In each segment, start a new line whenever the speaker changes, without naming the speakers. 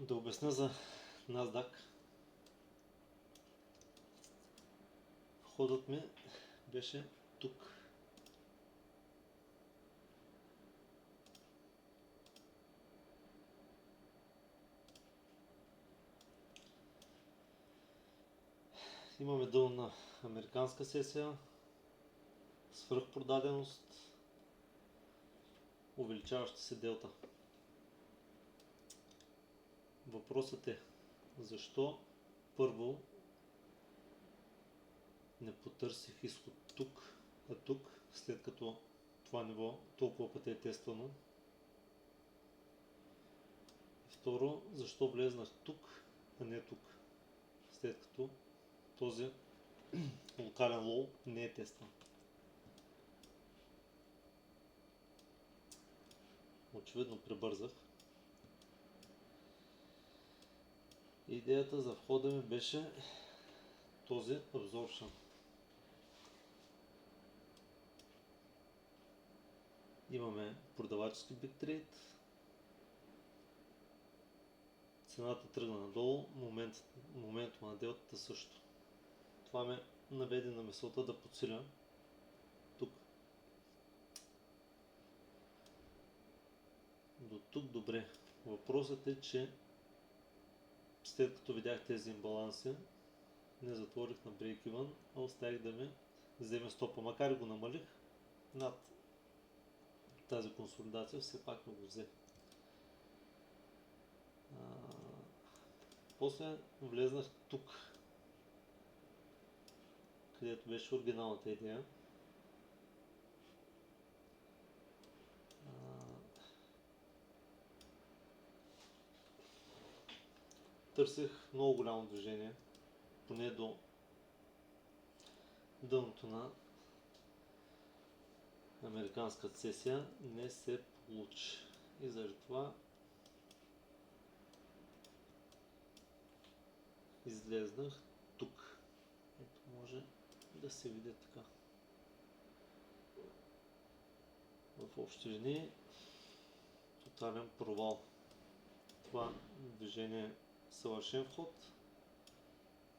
Да обясня за NASDAQ. Входът ми беше тук. Имаме дъно на американска сесия, свръхпродаденост, увеличаваща се делта. Въпросът е, защо първо не потърсих изход тук, а тук, след като това ниво толкова пъти е тествано. Второ, защо влезнах тук, а не тук, след като този локален лоу не е тестван. Очевидно прибързах. Идеята за входа ми беше този absorption. Имаме продавачески big trade. Цената тръгна надолу, моментът на делтата също. Това ме наведе на мисълта да подсиля тук. До тук добре. Въпросът е, че след като видях тези имбаланси, не затворих на break-even, а оставих да ми вземе стопа. Макар и го намалих над тази консолидация, все пак ме го взе. После влезнах тук, където беше оригиналната идея. Търсех много голямо движение, поне до дъното на американската сесия. Не се получи. И заради това излезнах тук. Ето, може да се види така. В общи линии тотален провал. Това движение е съвършен вход,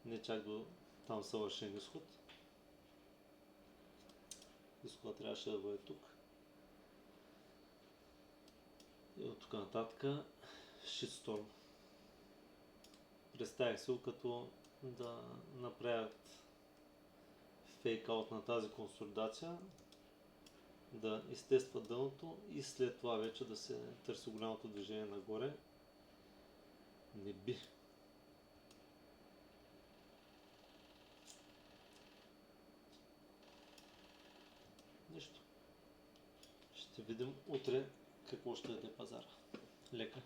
не чак до там съвършен изход. Изходът трябваше да бъде тук. И от тук нататък shitstorm. Представях се като да направят фейк-аут на тази консолидация, да изтестват дъното и след това вече да се търси голямото движение нагоре. Не би. Нищо. Ще видим утре какво ще даде пазара. Лека.